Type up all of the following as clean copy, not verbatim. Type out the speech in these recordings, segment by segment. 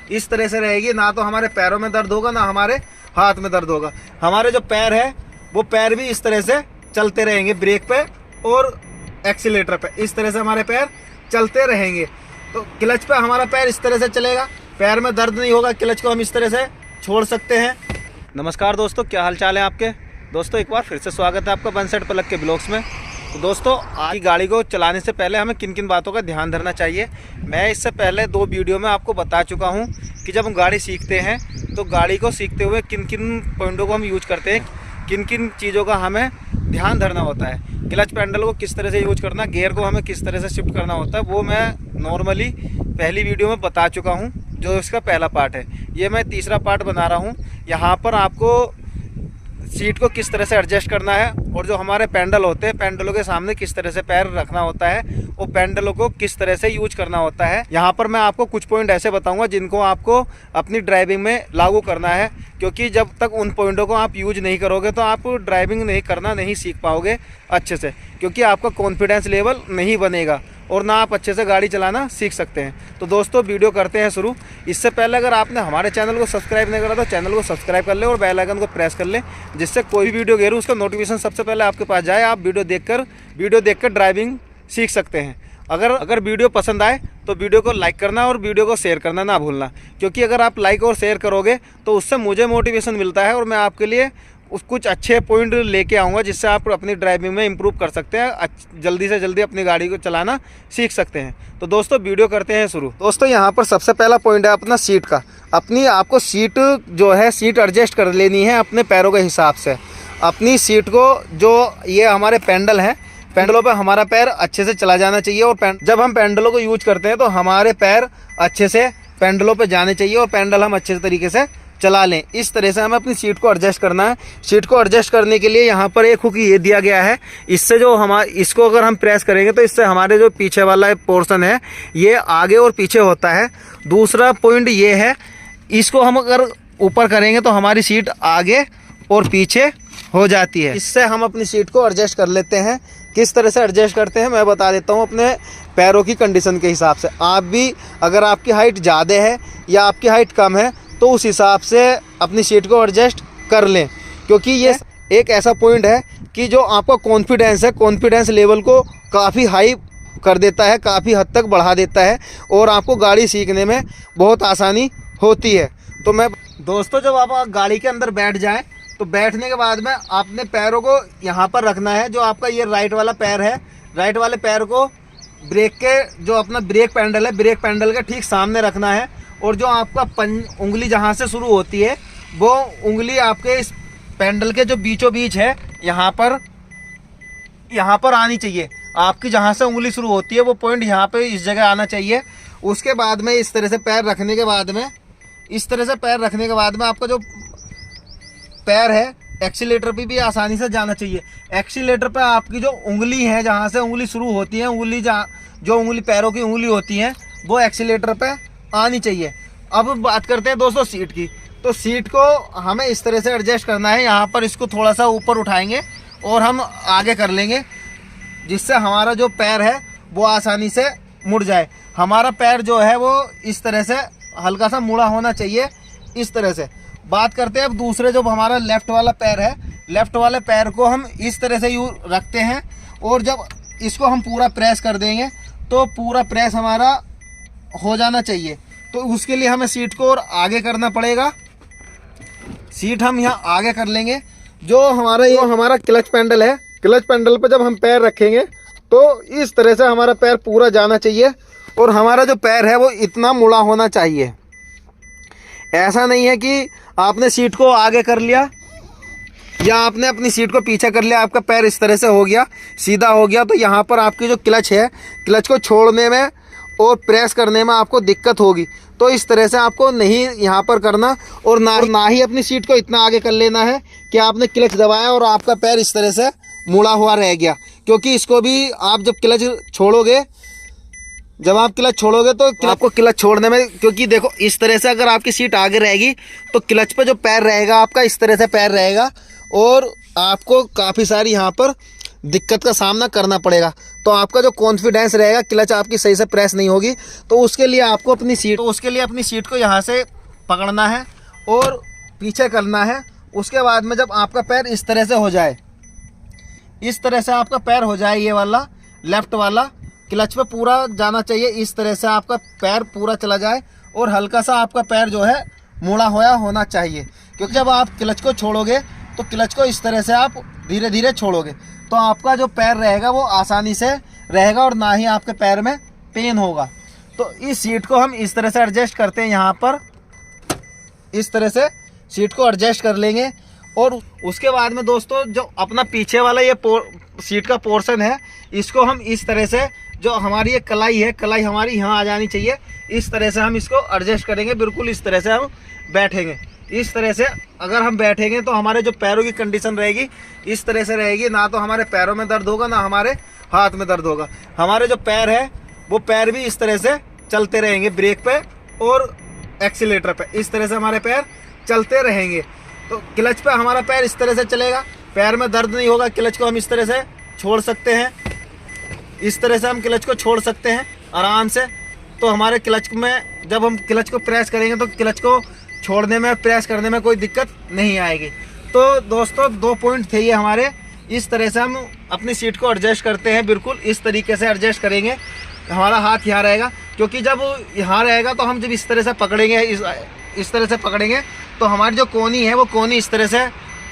इस तरह से रहेगी। ना तो हमारे पैरों में दर्द होगा, ना हमारे हाथ में दर्द होगा। हमारे जो पैर है वो पैर भी इस तरह से चलते रहेंगे, ब्रेक पे और एक्सीलेटर पे इस तरह से हमारे पैर चलते रहेंगे। तो क्लच पे हमारा पैर इस तरह से चलेगा, पैर में दर्द नहीं होगा, क्लच को हम इस तरह से छोड़ सकते हैं। नमस्कार दोस्तों, क्या हाल चाल है आपके। दोस्तों एक बार फिर से स्वागत है आपका वन साइड प्लग के ब्लॉग्स में। तो दोस्तों आज की गाड़ी को चलाने से पहले हमें किन किन बातों का ध्यान रखना चाहिए, मैं इससे पहले 2 वीडियो में आपको बता चुका हूं कि जब हम गाड़ी सीखते हैं तो गाड़ी को सीखते हुए किन किन पॉइंटों को हम यूज करते हैं, किन किन चीज़ों का हमें ध्यान धरना होता है। क्लच पैडल को किस तरह से यूज करना, गियर को हमें किस तरह से शिफ्ट करना होता है, वो मैं नॉर्मली पहली वीडियो में बता चुका हूँ, जो इसका पहला पार्ट है। ये मैं तीसरा पार्ट बना रहा हूँ। यहाँ पर आपको सीट को किस तरह से एडजस्ट करना है और जो हमारे पैडल होते हैं, पैडलों के सामने किस तरह से पैर रखना होता है, वो पैडलों को किस तरह से यूज करना होता है। यहाँ पर मैं आपको कुछ पॉइंट ऐसे बताऊंगा जिनको आपको अपनी ड्राइविंग में लागू करना है, क्योंकि जब तक उन पॉइंटों को आप यूज नहीं करोगे तो आप ड्राइविंग नहीं सीख पाओगे अच्छे से, क्योंकि आपका कॉन्फिडेंस लेवल नहीं बनेगा और ना आप अच्छे से गाड़ी चलाना सीख सकते हैं। तो दोस्तों वीडियो करते हैं शुरू। इससे पहले अगर आपने हमारे चैनल को सब्सक्राइब नहीं करा तो चैनल को सब्सक्राइब कर लें और बेल आइकन को प्रेस कर लें, जिससे कोई भी वीडियो घेरूँ उसका नोटिफिकेशन सबसे पहले आपके पास जाए। आप वीडियो देखकर ड्राइविंग सीख सकते हैं। अगर वीडियो पसंद आए तो वीडियो को लाइक करना और वीडियो को शेयर करना ना भूलना, क्योंकि अगर आप लाइक और शेयर करोगे तो उससे मुझे मोटिवेशन मिलता है और मैं आपके लिए कुछ अच्छे पॉइंट लेके आऊँगा जिससे आप अपनी ड्राइविंग में इम्प्रूव कर सकते हैं, जल्दी से जल्दी अपनी गाड़ी को चलाना सीख सकते हैं। तो दोस्तों वीडियो करते हैं शुरू। दोस्तों यहाँ पर सबसे पहला पॉइंट है अपना सीट का। आपको सीट जो है सीट एडजस्ट कर लेनी है अपने पैरों के हिसाब से। अपनी सीट को जो ये हमारे पैडल हैं, पैडलों पे हमारा पैर अच्छे से चला जाना चाहिए और जब हम पैडलों को यूज करते हैं तो हमारे पैर अच्छे से पैडलों पे जाने चाहिए और पैडल हम अच्छे तरीके से चला लें। इस तरह से हमें अपनी सीट को एडजस्ट करना है। सीट को एडजस्ट करने के लिए यहाँ पर एक हुक ये दिया गया है, इससे जो इसको अगर हम प्रेस करेंगे तो इससे हमारे जो पीछे वाला पोर्शन है ये आगे और पीछे होता है। दूसरा पॉइंट ये है, इसको हम अगर ऊपर करेंगे तो हमारी सीट आगे और पीछे हो जाती है। इससे हम अपनी सीट को एडजस्ट कर लेते हैं। किस तरह से एडजस्ट करते हैं मैं बता देता हूँ अपने पैरों की कंडीशन के हिसाब से। आप भी अगर आपकी हाइट ज़्यादा है या आपकी हाइट कम है तो उस हिसाब से अपनी सीट को एडजस्ट कर लें, क्योंकि ये एक ऐसा पॉइंट है कि जो आपका कॉन्फिडेंस है, कॉन्फिडेंस लेवल को काफ़ी हाई कर देता है, काफ़ी हद तक बढ़ा देता है और आपको गाड़ी सीखने में बहुत आसानी होती है। तो मैं दोस्तों जब आप गाड़ी के अंदर बैठ जाएं तो बैठने के बाद में आपने पैरों को यहाँ पर रखना है। जो आपका ये राइट वाला पैर है, राइट वाले पैर को ब्रेक के जो अपना ब्रेक पैडल है, ब्रेक पैडल के ठीक सामने रखना है और जो आपका उंगली जहाँ से शुरू होती है वो उंगली आपके इस पैडल के जो बीचों बीच है यहाँ पर आनी चाहिए। आपकी जहाँ से उंगली शुरू होती है वो पॉइंट यहाँ पे इस जगह आना चाहिए। उसके बाद में इस तरह से पैर रखने के बाद में आपका जो पैर है एक्सीलेटर पे भी आसानी से जाना चाहिए। एक्सीलेटर पे आपकी जो उंगली है, जहाँ से उंगली शुरू होती है, जो उंगली पैरों की उंगली होती है वो एक्सीलेटर पे आनी चाहिए। अब बात करते हैं दोस्तों सीट की। तो सीट को हमें इस तरह से एडजस्ट करना है। यहाँ पर इसको थोड़ा सा ऊपर उठाएंगे और हम आगे कर लेंगे, जिससे हमारा जो पैर है वो आसानी से मुड़ जाए। हमारा पैर जो है वो इस तरह से हल्का सा मुड़ा होना चाहिए, इस तरह से। बात करते हैं अब दूसरे जो हमारा लेफ़्ट वाला पैर है, लेफ़्ट वाले पैर को हम इस तरह से यूँ रखते हैं और जब इसको हम पूरा प्रेस कर देंगे तो पूरा प्रेस हमारा हो जाना चाहिए। तो उसके लिए हमें सीट को और आगे करना पड़ेगा। सीट हम यहाँ आगे कर लेंगे। जो हमारा क्लच पैडल है, क्लच पैडल पर जब हम पैर रखेंगे तो इस तरह से हमारा पैर पूरा जाना चाहिए और हमारा जो पैर है वो इतना मुड़ा होना चाहिए। ऐसा नहीं है कि आपने सीट को आगे कर लिया या आपने अपनी सीट को पीछे कर लिया, आपका पैर इस तरह से हो गया, सीधा हो गया, तो यहाँ पर आपकी जो क्लच है, क्लच को छोड़ने में और प्रेस करने में आपको दिक्कत होगी। तो इस तरह से आपको नहीं यहाँ पर करना और ना ही अपनी सीट को इतना आगे कर लेना है कि आपने क्लच दबाया और आपका पैर इस तरह से मुड़ा हुआ रह गया, क्योंकि इसको भी आप जब क्लच छोड़ोगे तो आपको क्लच छोड़ने में, क्योंकि देखो इस तरह से अगर आपकी सीट आगे रहेगी तो क्लच पे जो पैर रहेगा आपका इस तरह से पैर रहेगा और आपको काफ़ी सारी यहाँ पर दिक्कत का सामना करना पड़ेगा। तो आपका जो कॉन्फिडेंस रहेगा, क्लच आपकी सही से प्रेस नहीं होगी। तो उसके लिए आपको अपनी सीट को यहाँ से पकड़ना है और पीछे करना है। उसके बाद में जब आपका पैर इस तरह से हो जाए, इस तरह से आपका पैर हो जाए, ये वाला लेफ्ट वाला क्लच पे पूरा जाना चाहिए। इस तरह से आपका पैर पूरा चला जाए और हल्का सा आपका पैर जो है मुड़ा हुआ होना चाहिए, क्योंकि जब आप क्लच को छोड़ोगे तो क्लच को इस तरह से आप धीरे धीरे छोड़ोगे तो आपका जो पैर रहेगा वो आसानी से रहेगा और ना ही आपके पैर में पेन होगा। तो इस सीट को हम इस तरह से एडजस्ट करते हैं, यहाँ पर इस तरह से सीट को एडजस्ट कर लेंगे। और उसके बाद में दोस्तों जो अपना पीछे वाला ये सीट का पोर्शन है, इसको हम इस तरह से, जो हमारी ये कलाई है, कलाई हमारी यहाँ आ जानी चाहिए, इस तरह से हम इसको एडजस्ट करेंगे। बिल्कुल इस तरह से हम बैठेंगे। इस तरह से अगर हम बैठेंगे तो हमारे जो पैरों की कंडीशन रहेगी इस तरह से रहेगी, ना तो हमारे पैरों में दर्द होगा ना हमारे हाथ में दर्द होगा। हमारे जो पैर है वो पैर भी इस तरह से चलते रहेंगे ब्रेक पे और एक्सीलेटर पे, इस तरह से हमारे पैर चलते रहेंगे। तो क्लच पे हमारा पैर इस तरह से चलेगा, पैर में दर्द नहीं होगा। क्लच को हम इस तरह से छोड़ सकते हैं, इस तरह से हम क्लच को छोड़ सकते हैं आराम से। तो हमारे क्लच में जब हम क्लच को प्रेस करेंगे तो क्लच को छोड़ने में, प्रेस करने में कोई दिक्कत नहीं आएगी। तो दोस्तों 2 पॉइंट थे ये हमारे। इस तरह से हम अपनी सीट को एडजस्ट करते हैं, बिल्कुल इस तरीके से एडजस्ट करेंगे। हमारा हाथ यहाँ रहेगा, क्योंकि जब यहाँ रहेगा तो हम जब इस तरह से पकड़ेंगे, इस तरह से पकड़ेंगे तो हमारी जो कोनी है वो कोनी इस तरह से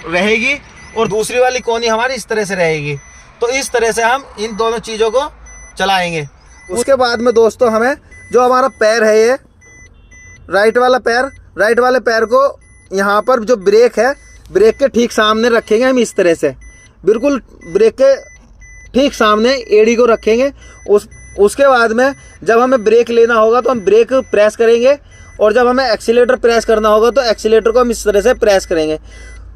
रहेगी और दूसरी वाली कोनी हमारी इस तरह से रहेगी। तो इस तरह से हम इन दोनों चीज़ों को चलाएंगे। उसके बाद में दोस्तों हमें जो हमारा पैर है, ये राइट वाले पैर को यहाँ पर जो ब्रेक है, ब्रेक के ठीक सामने रखेंगे हम इस तरह से, बिल्कुल ब्रेक के ठीक सामने एड़ी को रखेंगे। उसके बाद में जब हमें ब्रेक लेना होगा तो हम ब्रेक प्रेस करेंगे और जब हमें एक्सीलेटर प्रेस करना होगा तो एक्सीलेटर को हम इस तरह से प्रेस करेंगे।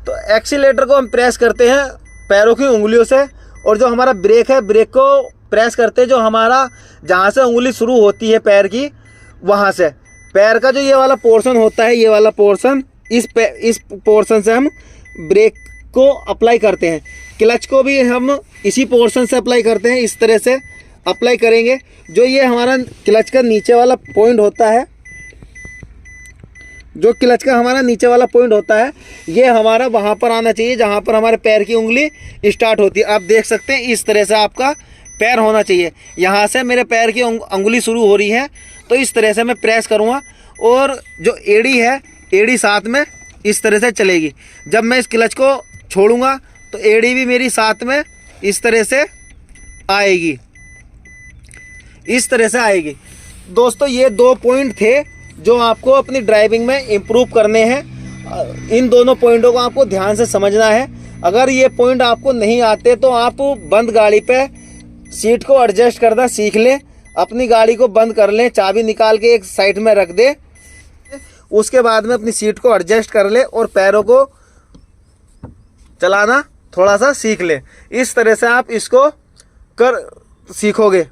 तो एक्सीलेटर को हम प्रेस करते हैं पैरों की उंगलियों से और जो हमारा ब्रेक है, ब्रेक को प्रेस करते हैं जो हमारा जहाँ से उंगली शुरू होती है पैर की, वहाँ से पैर का जो ये वाला पोर्शन होता है, ये वाला पोर्शन, इस पोर्शन से हम ब्रेक को अप्लाई करते हैं। क्लच को भी हम इसी पोर्शन से अप्लाई करते हैं, इस तरह से अप्लाई करेंगे। जो ये हमारा क्लच का नीचे वाला पॉइंट होता है, जो क्लच का हमारा नीचे वाला पॉइंट होता है, ये हमारा वहाँ पर आना चाहिए जहाँ पर हमारे पैर की उंगली स्टार्ट होती है। आप देख सकते हैं इस तरह से आपका पैर होना चाहिए। यहाँ से मेरे पैर की उंगली शुरू हो रही है तो इस तरह से मैं प्रेस करूँगा और जो एड़ी है, एड़ी साथ में इस तरह से चलेगी। जब मैं इस क्लच को छोड़ूंगा तो एड़ी भी मेरी साथ में इस तरह से आएगी, इस तरह से आएगी। दोस्तों ये 2 पॉइंट थे जो आपको अपनी ड्राइविंग में इम्प्रूव करने हैं। इन दोनों पॉइंटों को आपको ध्यान से समझना है। अगर ये पॉइंट आपको नहीं आते तो आप बंद गाड़ी पे सीट को एडजस्ट करना सीख लें, अपनी गाड़ी को बंद कर लें, चाबी निकाल के एक साइड में रख दें, उसके बाद में अपनी सीट को एडजस्ट कर ले और पैरों को चलाना थोड़ा सा सीख ले। इस तरह से आप इसको कर सीखोगे।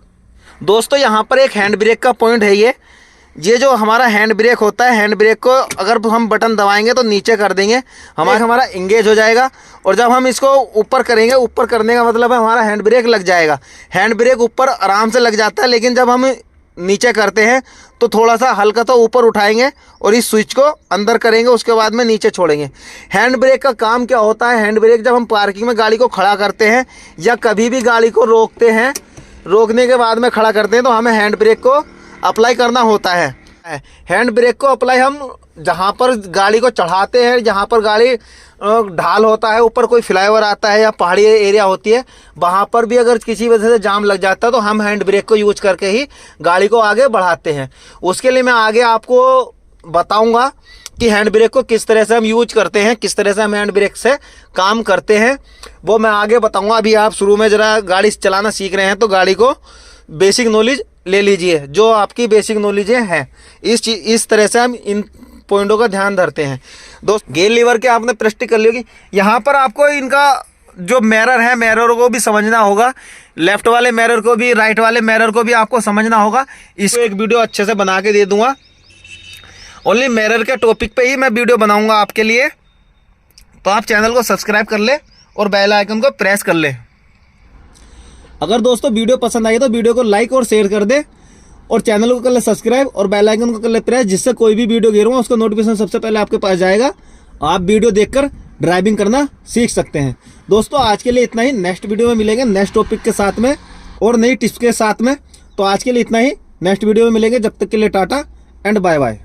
दोस्तों यहाँ पर एक हैंड ब्रेक का पॉइंट है। ये जो हमारा हैंड ब्रेक होता है, हैंड ब्रेक को अगर हम बटन दबाएंगे तो नीचे कर देंगे, हमारा इंगेज हो जाएगा। और जब हम इसको ऊपर करेंगे, ऊपर करने का मतलब है हमारा हैंड ब्रेक लग जाएगा। हैंड ब्रेक ऊपर आराम से लग जाता है, लेकिन जब हम नीचे करते हैं तो थोड़ा सा हल्का तो ऊपर उठाएंगे और इस स्विच को अंदर करेंगे, उसके बाद में नीचे छोड़ेंगे। हैंड ब्रेक का काम क्या होता है? हैंड ब्रेक जब हम पार्किंग में गाड़ी को खड़ा करते हैं या कभी भी गाड़ी को रोकते हैं, रोकने के बाद में खड़ा करते हैं तो हमें हैंड ब्रेक को अप्लाई करना होता है। हैंड ब्रेक को अप्लाई हम जहाँ पर गाड़ी को चढ़ाते हैं, जहाँ पर गाड़ी ढाल होता है, ऊपर कोई फ्लाईओवर आता है या पहाड़ी एरिया होती है, वहाँ पर भी अगर किसी वजह से जाम लग जाता है तो हम हैंड ब्रेक को यूज करके ही गाड़ी को आगे बढ़ाते हैं। उसके लिए मैं आगे आपको बताऊंगा कि हैंड ब्रेक को किस तरह से हम यूज करते हैं, किस तरह से हम हैंड ब्रेक से काम करते हैं, वो मैं आगे बताऊंगा। अभी आप शुरू में ज़रा गाड़ी चलाना सीख रहे हैं तो गाड़ी को बेसिक नॉलेज ले लीजिए, जो आपकी बेसिक नॉलेज है। इस तरह से हम इन पॉइंटों का ध्यान धरते हैं। दोस्त गेयर लीवर के आपने प्रैक्टिस कर ली होगी। यहाँ पर आपको इनका जो मिरर है, मिरर को भी समझना होगा, लेफ्ट वाले मिरर को भी, राइट वाले मिरर को भी आपको समझना होगा। इसको एक वीडियो अच्छे से बना के दे दूंगा। ओनली मिरर के टॉपिक पे ही मैं वीडियो बनाऊंगा आपके लिए, तो आप चैनल को सब्सक्राइब कर ले और बेल आइकन को प्रेस कर ले। अगर दोस्तों वीडियो पसंद आई तो वीडियो को लाइक और शेयर कर दे और चैनल को कर ले सब्सक्राइब और बेल आइकन को कर ले प्रेस, जिससे कोई भी वीडियो गिरूंगा उसका नोटिफिकेशन सबसे पहले आपके पास जाएगा। आप वीडियो देखकर ड्राइविंग करना सीख सकते हैं। दोस्तों आज के लिए इतना ही, नेक्स्ट वीडियो में मिलेंगे नेक्स्ट टॉपिक के साथ में और नई टिप्स के साथ में। तो आज के लिए इतना ही, नेक्स्ट वीडियो में मिलेंगे। जब तक के लिए टाटा एंड बाय बाय।